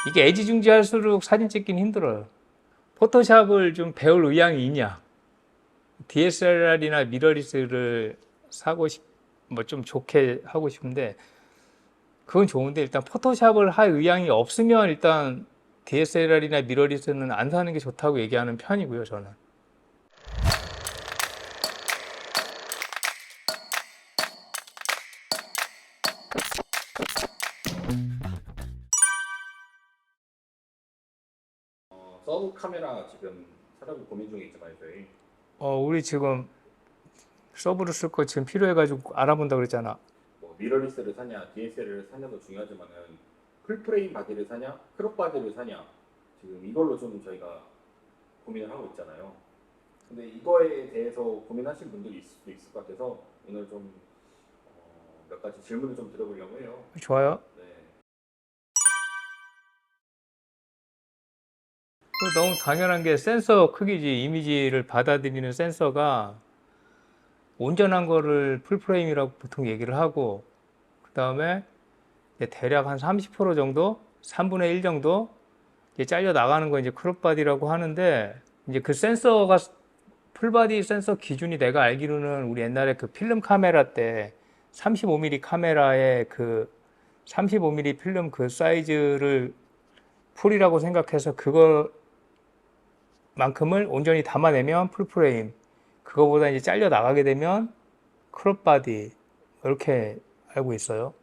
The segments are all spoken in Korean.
이게 애지중지할수록 사진 찍긴 힘들어요. 포토샵을 좀 배울 의향이 있냐? DSLR이나 미러리스를 사고 뭐 좀 좋게 하고 싶은데, 그건 좋은데, 일단 포토샵을 할 의향이 없으면 일단 DSLR이나 미러리스는 안 사는 게 좋다고 얘기하는 편이고요, 저는. 서브 카메라 지금 사려고 고민 중에 있잖아요, 저희. 우리 지금 서브를 쓸 거 지금 필요해가지고 알아본다 그랬잖아. 뭐 미러리스를 사냐, DSLR을 사냐도 중요하지만은 풀프레임 바디를 사냐, 크롭 바디를 사냐 지금 이걸로 좀 저희가 고민을 하고 있잖아요. 근데 이거에 대해서 고민하신 분들이 있을 수도 있을 것 같아서 오늘 좀 몇 가지 질문을 좀 드려보려고 해요. 좋아요. 네. 또 너무 당연한 게 센서 크기지. 이미지를 받아들이는 센서가 온전한 거를 풀프레임이라고 보통 얘기를 하고, 그 다음에 대략 한 30% 정도, 3분의 1 정도 이제 잘려 나가는 거 이제 크롭바디라고 하는데, 이제 그 센서가 풀바디 센서 기준이 내가 알기로는 우리 옛날에 그 필름 카메라 때 35mm 카메라의 그 35mm 필름 그 사이즈를 풀이라고 생각해서 그거만큼을 온전히 담아내면 풀프레임, 그거보다 이제 잘려 나가게 되면 크롭바디, 이렇게 알고 있어요.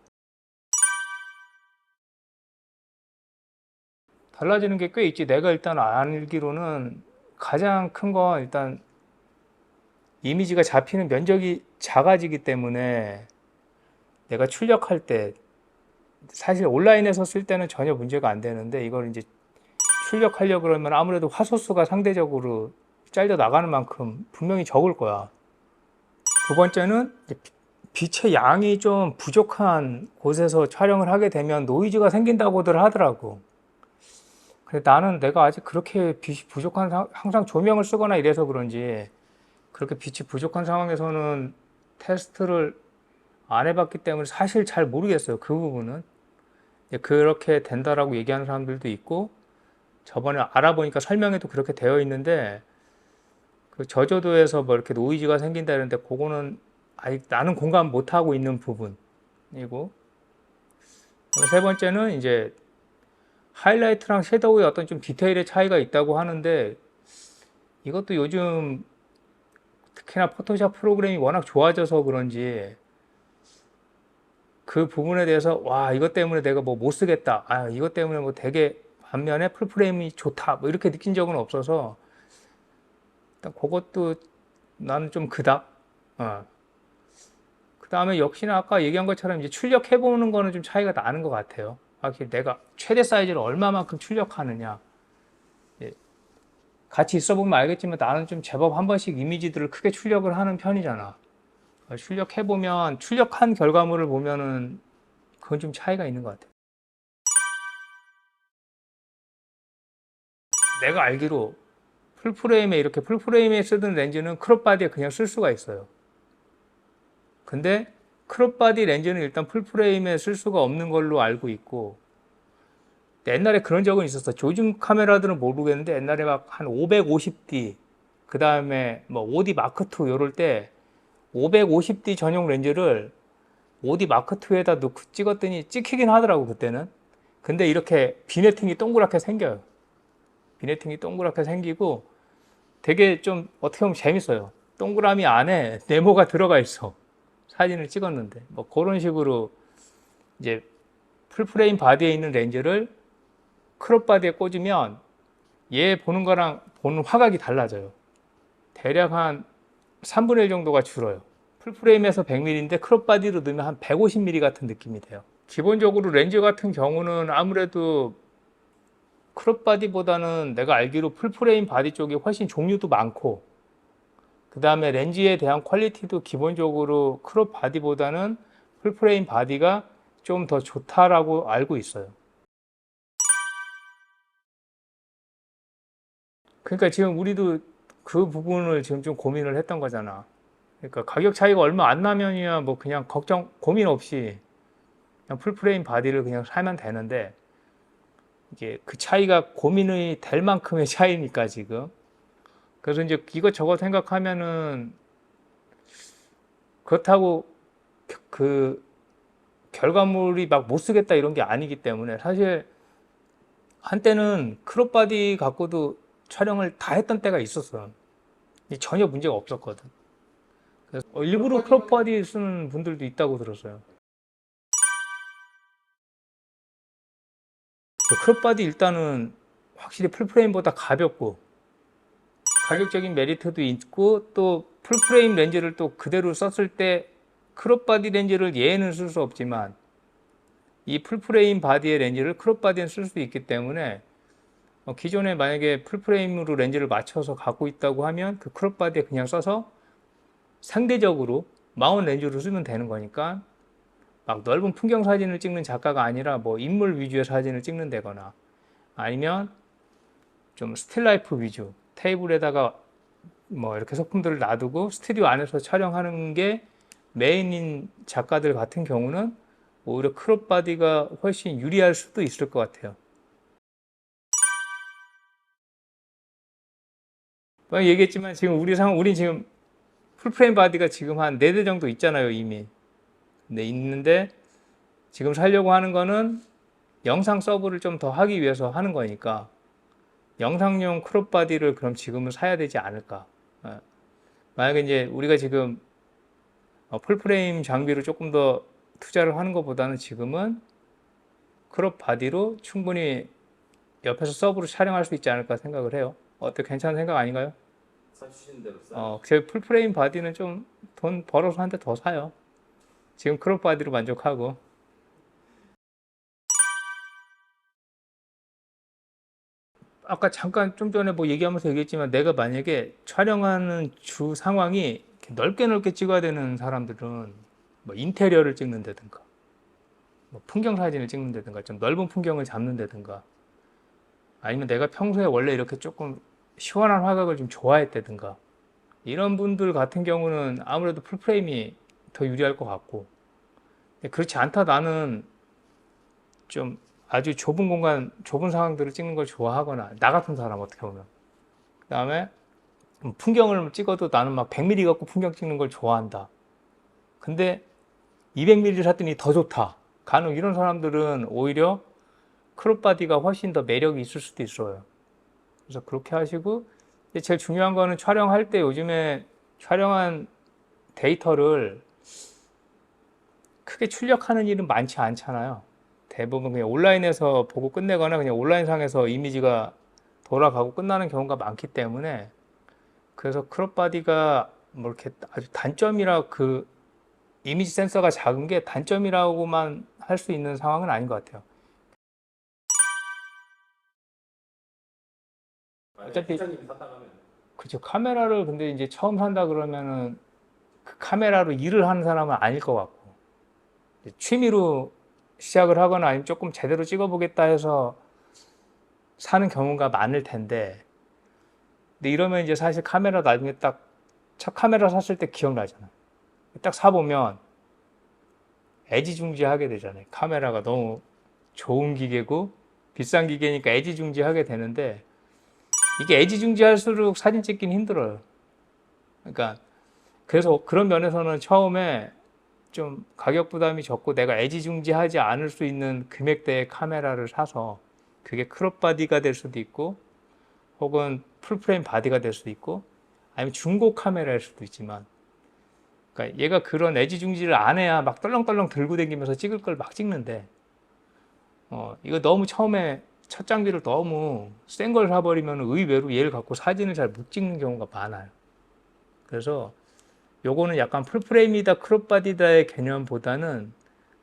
달라지는 게 꽤 있지. 내가 일단 알기로는 가장 큰 건 일단 이미지가 잡히는 면적이 작아지기 때문에 내가 출력할 때, 사실 온라인에서 쓸 때는 전혀 문제가 안 되는데, 이걸 이제 출력하려고 그러면 아무래도 화소수가 상대적으로 잘려 나가는 만큼 분명히 적을 거야. 두 번째는 빛의 양이 좀 부족한 곳에서 촬영을 하게 되면 노이즈가 생긴다고들 하더라고. 근데 나는 내가 아직 그렇게 빛이 부족한 항상 조명을 쓰거나 이래서 그런지 그렇게 빛이 부족한 상황에서는 테스트를 안 해봤기 때문에 사실 잘 모르겠어요. 그 부분은. 그렇게 된다라고 얘기하는 사람들도 있고, 저번에 알아보니까 설명에도 그렇게 되어 있는데, 그 저조도에서 뭐 이렇게 노이즈가 생긴다는데, 그거는 아직 나는 공감 못 하고 있는 부분이고, 세 번째는 이제 하이라이트랑 섀도우의 어떤 좀 디테일의 차이가 있다고 하는데, 이것도 요즘 특히나 포토샵 프로그램이 워낙 좋아져서 그런지 그 부분에 대해서 와, 이것 때문에 내가 뭐 못 쓰겠다, 아 이것 때문에 뭐 되게 반면에 풀프레임이 좋다 뭐 이렇게 느낀 적은 없어서 일단 그것도 나는 좀 그닥. 그 다음에 역시나 아까 얘기한 것처럼 이제 출력해 보는 거는 좀 차이가 나는 것 같아요. 확실히 내가 최대 사이즈를 얼마만큼 출력하느냐, 예, 같이 있어 보면 알겠지만 나는 좀 제법 한 번씩 이미지들을 크게 출력을 하는 편이잖아. 출력해 보면, 출력한 결과물을 보면은 그건 좀 차이가 있는 것 같아요. 내가 알기로 풀프레임에, 이렇게 풀프레임에 쓰던 렌즈는 크롭바디에 그냥 쓸 수가 있어요. 근데 크롭바디 렌즈는 일단 풀프레임에 쓸 수가 없는 걸로 알고 있고, 옛날에 그런 적은 있었어. 요즘 카메라들은 모르겠는데 옛날에 막 한 550D, 그 다음에 뭐 5D 마크2 이럴 때 550D 전용 렌즈를 5D 마크2에다 넣고 찍었더니 찍히긴 하더라고, 그때는. 근데 이렇게 비네팅이 동그랗게 생겨요. 비네팅이 동그랗게 생기고 되게 좀 어떻게 보면 재밌어요. 동그라미 안에 네모가 들어가 있어. 사진을 찍었는데. 뭐 그런 식으로 이제 풀프레임 바디에 있는 렌즈를 크롭 바디에 꽂으면 얘 보는 거랑 보는 화각이 달라져요. 대략 한 3분의 1 정도가 줄어요. 풀프레임에서 100mm인데 크롭 바디로 넣으면 한 150mm 같은 느낌이 돼요. 기본적으로 렌즈 같은 경우는 아무래도 크롭 바디보다는 내가 알기로 풀프레임 바디 쪽이 훨씬 종류도 많고, 그 다음에 렌즈에 대한 퀄리티도 기본적으로 크롭 바디보다는 풀프레임 바디가 좀 더 좋다라고 알고 있어요. 그러니까 지금 우리도 그 부분을 지금 좀 고민을 했던 거잖아. 그러니까 가격 차이가 얼마 안 나면이야 뭐 그냥 걱정, 고민 없이 그냥 풀프레임 바디를 그냥 사면 되는데, 이게 그 차이가 고민이 될 만큼의 차이니까 지금. 그래서 이제 이것저것 생각하면은 그렇다고 그 결과물이 막 못 쓰겠다 이런 게 아니기 때문에 사실 한때는 크롭바디 갖고도 촬영을 다 했던 때가 있었어. 전혀 문제가 없었거든. 그래서 일부러 크롭바디 쓰는 분들도 있다고 들었어요. 크롭바디 일단은 확실히 풀프레임보다 가볍고 가격적인 메리트도 있고 또 풀프레임 렌즈를 또 그대로 썼을 때 크롭바디 렌즈를 얘는 쓸 수 없지만 이 풀프레임 바디의 렌즈를 크롭바디엔 쓸 수 있기 때문에 기존에 만약에 풀프레임으로 렌즈를 맞춰서 갖고 있다고 하면 그 크롭바디에 그냥 써서 상대적으로 마운트 렌즈로 쓰면 되는 거니까 막 넓은 풍경 사진을 찍는 작가가 아니라 뭐 인물 위주의 사진을 찍는다거나 아니면 좀 스틸라이프 위주 테이블에다가 뭐 이렇게 소품들을 놔두고 스튜디오 안에서 촬영하는 게 메인인 작가들 같은 경우는 오히려 크롭바디가 훨씬 유리할 수도 있을 것 같아요. 얘기했지만 지금 우리 지금 풀프레임 바디가 지금 한 4대 정도 있잖아요, 이미. 네, 있는데 지금 살려고 하는 거는 영상 서브를 좀 더 하기 위해서 하는 거니까 영상용 크롭 바디를 그럼 지금은 사야 되지 않을까. 만약에 이제 우리가 지금 풀프레임 장비로 조금 더 투자를 하는 것보다는 지금은 크롭 바디로 충분히 옆에서 서브로 촬영할 수 있지 않을까 생각을 해요. 어떻게 괜찮은 생각 아닌가요? 사주시는 대로 싸. 제 풀프레임 바디는 좀 돈 벌어서 한 대 더 사요. 지금 크롭 바디로 만족하고. 아까 잠깐 좀 전에 뭐 얘기하면서 얘기했지만 내가 만약에 촬영하는 주 상황이 이렇게 넓게 찍어야 되는 사람들은 뭐 인테리어를 찍는다든가 뭐 풍경 사진을 찍는다든가 좀 넓은 풍경을 잡는다든가 아니면 내가 평소에 원래 이렇게 조금 시원한 화각을 좀 좋아했다든가 이런 분들 같은 경우는 아무래도 풀프레임이 더 유리할 것 같고 그렇지 않다 나는 좀 아주 좁은 공간, 좁은 상황들을 찍는 걸 좋아하거나 나 같은 사람 어떻게 보면 그 다음에 풍경을 찍어도 나는 막 100mm 갖고 풍경 찍는 걸 좋아한다. 근데 200mm 샀더니 더 좋다. 간혹 이런 사람들은 오히려 크롭바디가 훨씬 더 매력이 있을 수도 있어요. 그래서 그렇게 하시고 제일 중요한 거는 촬영할 때 요즘에 촬영한 데이터를 크게 출력하는 일은 많지 않잖아요. 대부분 그냥 온라인에서 보고 끝내거나 그냥 온라인상에서 이미지가 돌아가고 끝나는 경우가 많기 때문에 그래서 크롭바디가 뭐 이렇게 아주 단점이라 그 이미지 센서가 작은 게 단점이라고만 할 수 있는 상황은 아닌 것 같아요. 어차피 회장님이 샀다 가면 그죠. 카메라를 근데 이제 처음 산다 그러면은 그 카메라로 일을 하는 사람은 아닐 것 같고 취미로 시작을 하거나 아니면 조금 제대로 찍어보겠다 해서 사는 경우가 많을 텐데 근데 이러면 이제 사실 카메라 나중에 딱 첫 카메라 샀을 때 기억나잖아요. 딱 사보면 애지중지하게 되잖아요. 카메라가 너무 좋은 기계고 비싼 기계니까 애지중지하게 되는데 이게 애지중지할수록 사진 찍기는 힘들어요. 그러니까 그래서 그런 면에서는 처음에 좀 가격 부담이 적고 내가 애지중지하지 않을 수 있는 금액대의 카메라를 사서 그게 크롭 바디가 될 수도 있고 혹은 풀프레임 바디가 될 수도 있고 아니면 중고 카메라일 수도 있지만 그러니까 얘가 그런 애지중지를 안 해야 막 떨렁떨렁 들고 다니면서 찍을 걸 막 찍는데 이거 너무 처음에 첫 장비를 너무 센 걸 사버리면 의외로 얘를 갖고 사진을 잘 못 찍는 경우가 많아요. 그래서 요거는 약간 풀프레임이다 크롭 바디다의 개념보다는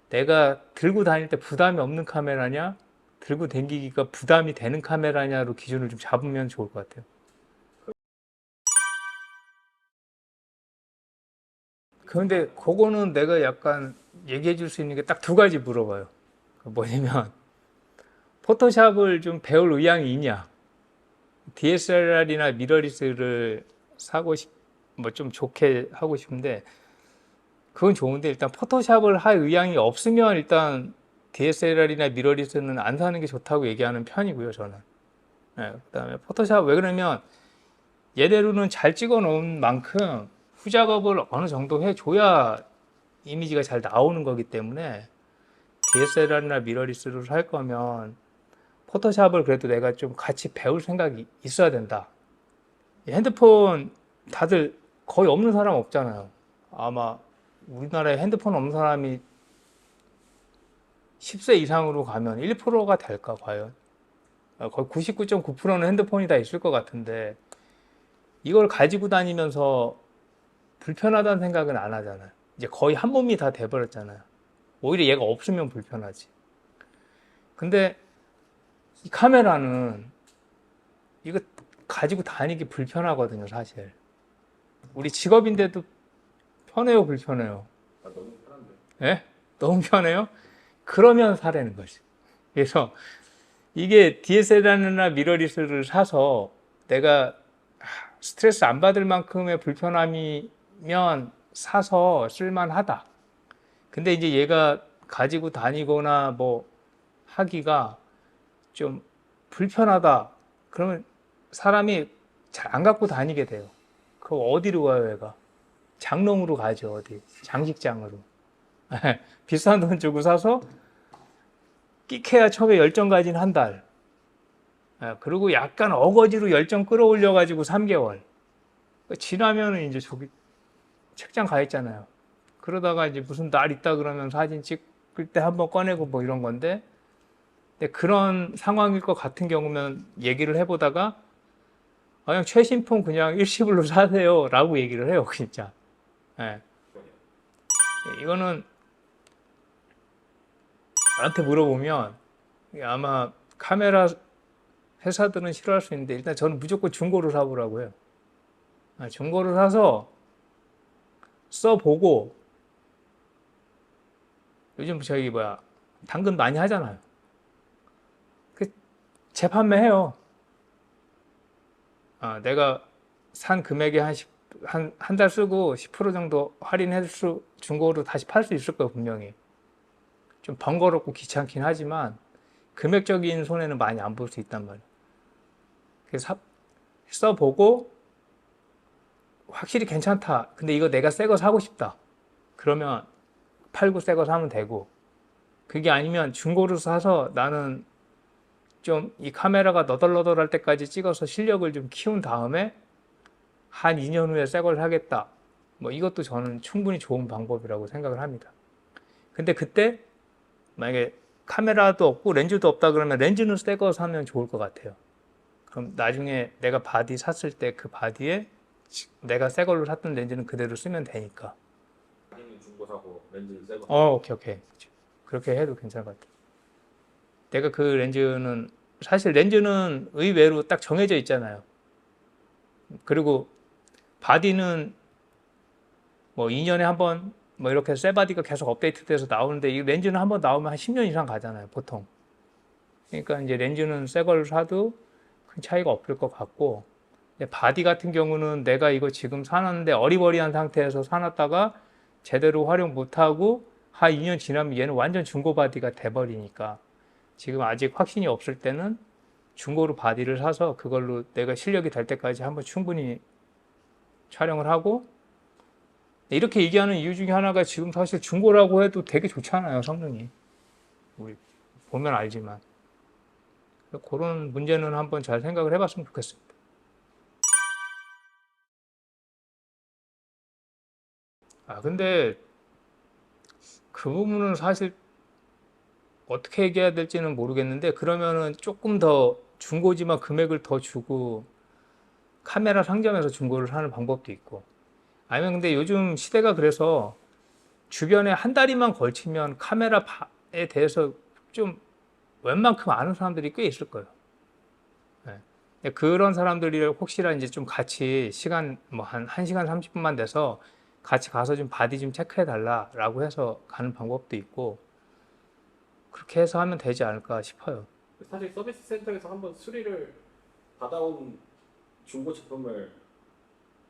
내가 들고 다닐 때 부담이 없는 카메라냐 들고 다니기가 부담이 되는 카메라냐로 기준을 좀 잡으면 좋을 것 같아요. 그런데 그거는 내가 약간 얘기해 줄 수 있는 게 딱 두 가지 물어봐요. 뭐냐면 포토샵을 좀 배울 의향이 있냐 DSLR이나 미러리스를 사고 뭐 좀 좋게 하고 싶은데 그건 좋은데 일단 포토샵을 할 의향이 없으면 일단 DSLR이나 미러리스는 안 사는 게 좋다고 얘기하는 편이고요, 저는. 예, 그다음에 포토샵 왜 그러면 얘대로는 잘 찍어 놓은 만큼 후작업을 어느 정도 해줘야 이미지가 잘 나오는 거기 때문에 DSLR이나 미러리스를 할 거면 포토샵을 그래도 내가 좀 같이 배울 생각이 있어야 된다. 핸드폰 다들 거의 없는 사람 없잖아요. 아마 우리나라에 핸드폰 없는 사람이 10세 이상으로 가면 1%가 될까 과연? 거의 99.9%는 핸드폰이 다 있을 것 같은데 이걸 가지고 다니면서 불편하다는 생각은 안 하잖아요. 이제 거의 한 몸이 다 돼버렸잖아요. 오히려 얘가 없으면 불편하지. 근데 이 카메라는 이거 가지고 다니기 불편하거든요, 사실. 우리 직업인데도 편해요, 불편해요? 아, 너무 편한데. 예? 너무 편해요? 그러면 사라는 거지. 그래서 이게 DSLR이나 미러리스를 사서 내가 스트레스 안 받을 만큼의 불편함이면 사서 쓸만하다. 근데 이제 얘가 가지고 다니거나 뭐 하기가 좀 불편하다. 그러면 사람이 잘 안 갖고 다니게 돼요. 그럼 어디로 가요, 얘가? 장롱으로 가죠, 어디. 장식장으로. 비싼 돈 주고 사서 끼케야 처음에 열정 가진 한 달. 그리고 약간 어거지로 열정 끌어올려가지고 3개월. 지나면은 이제 저기 책장 가 있잖아요. 그러다가 이제 무슨 날 있다 그러면 사진 찍을 때 한번 꺼내고 뭐 이런 건데, 근데 그런 상황일 것 같은 경우면 얘기를 해보다가 그냥 최신품 그냥 일시불로 사세요 라고 얘기를 해요, 진짜. 예. 이거는 나한테 물어보면 아마 카메라 회사들은 싫어할 수 있는데 일단 저는 무조건 중고로 사보라고 해요. 중고로 사서 써보고 요즘 저기 뭐야 당근 많이 하잖아요. 그 재판매해요. 내가 산 금액에 한 달 쓰고 10% 정도 할인해서 중고로 다시 팔 수 있을 거예요, 분명히. 좀 번거롭고 귀찮긴 하지만 금액적인 손해는 많이 안 볼 수 있단 말이에요. 그래서 써보고 확실히 괜찮다. 근데 이거 내가 새 거 사고 싶다. 그러면 팔고 새 거 사면 되고, 그게 아니면 중고로 사서 나는 좀 이 카메라가 너덜너덜할 때까지 찍어서 실력을 좀 키운 다음에 한 2년 후에 새 걸 사겠다. 뭐 이것도 저는 충분히 좋은 방법이라고 생각을 합니다. 근데 그때 만약에 카메라도 없고 렌즈도 없다 그러면 렌즈는 새 거 사면 좋을 것 같아요. 그럼 나중에 내가 바디 샀을 때 그 바디에 내가 새 걸로 샀던 렌즈는 그대로 쓰면 되니까. 바디는 중고 사고 렌즈는 새 거. 오케이. 그렇게 해도 괜찮을 것 같아요. 내가 그 렌즈는 사실 렌즈는 의외로 딱 정해져 있잖아요. 그리고 바디는 뭐 2년에 한 번 뭐 이렇게 새 바디가 계속 업데이트돼서 나오는데 이 렌즈는 한 번 나오면 한 10년 이상 가잖아요, 보통. 그러니까 이제 렌즈는 새 걸 사도 큰 차이가 없을 것 같고, 바디 같은 경우는 내가 이거 지금 사놨는데 어리버리한 상태에서 사놨다가 제대로 활용 못하고 한 2년 지나면 얘는 완전 중고 바디가 돼버리니까 지금 아직 확신이 없을 때는 중고로 바디를 사서 그걸로 내가 실력이 될 때까지 한번 충분히 촬영을 하고, 이렇게 얘기하는 이유 중에 하나가 지금 사실 중고라고 해도 되게 좋잖아요, 성능이. 우리 보면 알지만. 그런 문제는 한번 잘 생각을 해봤으면 좋겠습니다. 근데 그 부분은 사실 어떻게 얘기해야 될지는 모르겠는데, 그러면은 조금 더 중고지만 금액을 더 주고 카메라 상점에서 중고를 사는 방법도 있고, 아니면 근데 요즘 시대가 그래서 주변에 한 다리만 걸치면 카메라에 대해서 좀 웬만큼 아는 사람들이 꽤 있을 거예요. 네. 그런 사람들이 혹시나 이제 좀 같이 시간 뭐 한 1시간 30분만 돼서 같이 가서 좀 바디 좀 체크해 달라라고 해서 가는 방법도 있고, 그렇게 해서 하면 되지 않을까 싶어요. 사실 서비스 센터에서 한번 수리를 받아온 중고 제품을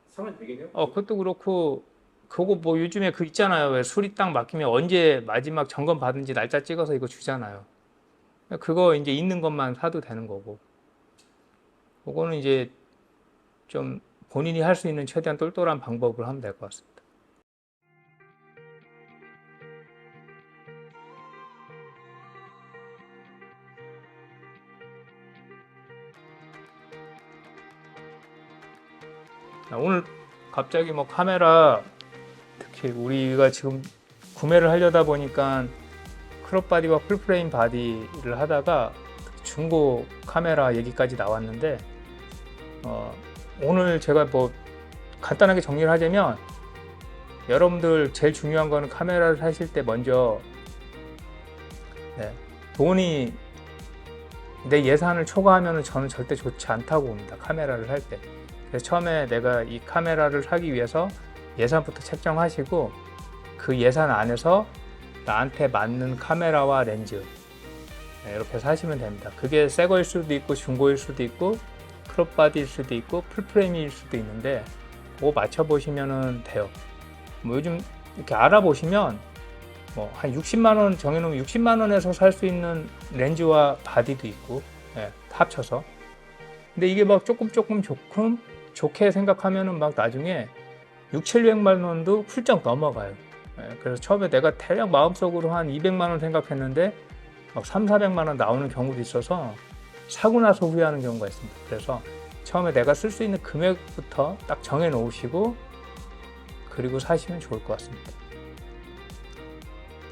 사면 되긴 해요. 그것도 그렇고 그거 뭐 요즘에 그 있잖아요. 왜 수리 딱 막히면 언제 마지막 점검 받은지 날짜 찍어서 이거 주잖아요. 그거 이제 있는 것만 사도 되는 거고. 그거는 이제 좀 본인이 할 수 있는 최대한 똘똘한 방법을 하면 될 것 같습니다. 오늘 갑자기 뭐 카메라 특히 우리가 지금 구매를 하려다 보니까 크롭 바디와 풀프레임 바디를 하다가 중고 카메라 얘기까지 나왔는데 오늘 제가 뭐 간단하게 정리를 하자면 여러분들 제일 중요한 거는 카메라를 사실 때 먼저 돈이 내 예산을 초과하면 저는 절대 좋지 않다고 봅니다. 카메라를 살 때. 그래서 처음에 내가 이 카메라를 사기 위해서 예산부터 책정하시고 그 예산 안에서 나한테 맞는 카메라와 렌즈 이렇게 사시면 됩니다. 그게 새 거일 수도 있고 중고일 수도 있고 크롭 바디일 수도 있고 풀프레임일 수도 있는데 그거 맞춰보시면 돼요. 뭐 요즘 이렇게 알아보시면 뭐 한 60만 원 정해놓으면 60만 원에서 살 수 있는 렌즈와 바디도 있고 합쳐서. 근데 이게 막 조금 좋게 생각하면은 막 나중에 600~700만 원도 훌쩍 넘어가요. 그래서 처음에 내가 대략 마음속으로 한 200만 원 생각했는데 막 300~400만 원 나오는 경우도 있어서 사고 나서 후회하는 경우가 있습니다. 그래서 처음에 내가 쓸 수 있는 금액부터 딱 정해 놓으시고 그리고 사시면 좋을 것 같습니다.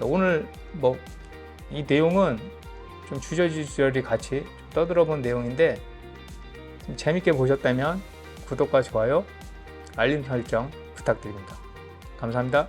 오늘 뭐 이 내용은 좀 주저주저리 같이 떠들어 본 내용인데 좀 재밌게 보셨다면 구독과 좋아요, 알림 설정 부탁드립니다. 감사합니다.